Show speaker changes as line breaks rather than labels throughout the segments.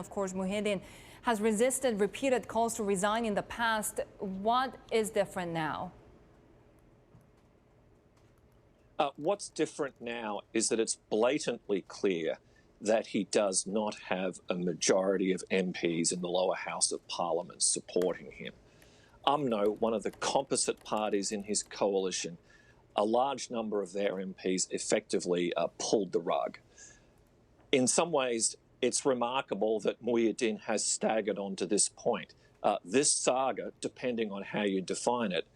Of course, Muhyiddin has resisted repeated calls to resign in the past. What is different now?
What's different now is that it's blatantly clear that he does not have a majority of MPs in the lower house of parliament supporting him. UMNO, one of the composite parties in his coalition, a large number of their MPs effectively pulled the rug. In some ways, it's remarkable that Muhyiddin has staggered on to this point. This saga, depending on how you define it,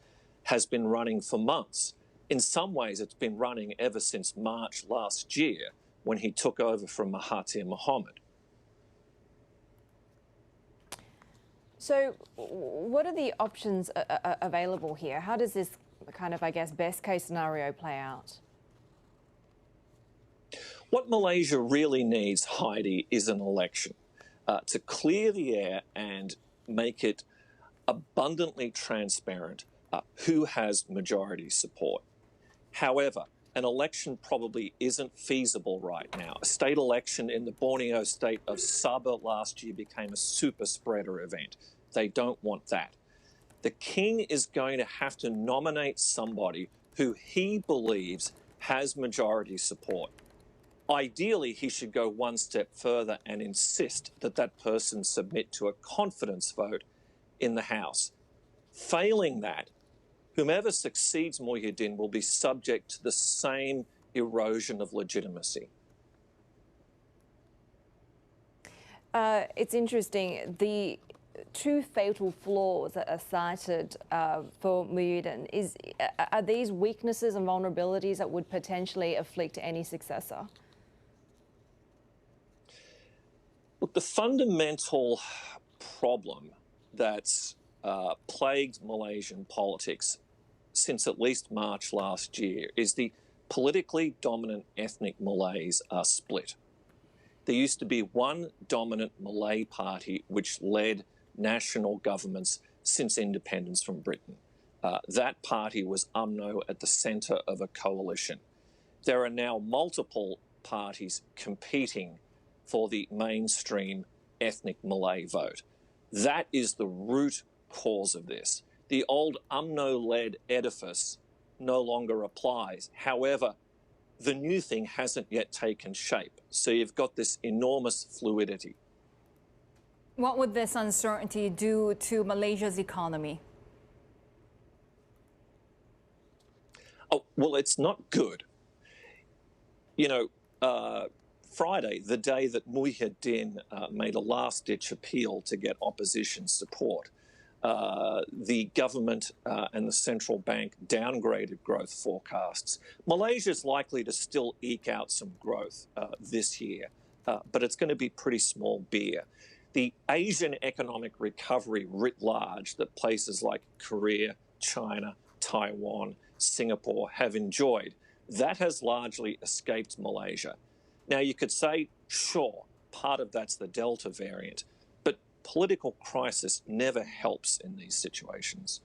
has been running for months. In some ways, it's been running ever since March last year when he took over from Mahathir Mohamad.
So what are the options available here? How does this kind of, I guess, best case scenario play out?
What Malaysia really needs, Heidi, is an election to clear the air and make it abundantly transparent who has majority support. However, an election probably isn't feasible right now. A state election in the Borneo state of Sabah last year became a super spreader event. They don't want that. The king is going to have to nominate somebody who he believes has majority support. Ideally, he should go one step further and insist that that person submit to a confidence vote in the House. Failing that, whomever succeeds Muhyiddin will be subject to the same erosion of legitimacy.
It's interesting. The two fatal flaws that are cited for Muhyiddin, are these weaknesses and vulnerabilities that would potentially afflict any successor?
Look, the fundamental problem that's plagued Malaysian politics since at least March last year is the politically dominant ethnic Malays are split. There used to be one dominant Malay party which led national governments since independence from Britain. That party was UMNO at the centre of a coalition. There are now multiple parties competing for the mainstream ethnic Malay vote. That is the root cause of this. The old UMNO-led edifice no longer applies. However, the new thing hasn't yet taken shape. So you've got this enormous fluidity.
What would this uncertainty do to Malaysia's economy?
Oh, well, it's not good. You know, Friday, the day that Muhyiddin made a last-ditch appeal to get opposition support, the government and the central bank downgraded growth forecasts. Malaysia is likely to still eke out some growth this year, but it's going to be pretty small beer. The Asian economic recovery writ large that places like Korea, China, Taiwan, Singapore have enjoyed, that has largely escaped Malaysia. Now, you could say, sure, part of that's the Delta variant, but political crisis never helps in these situations.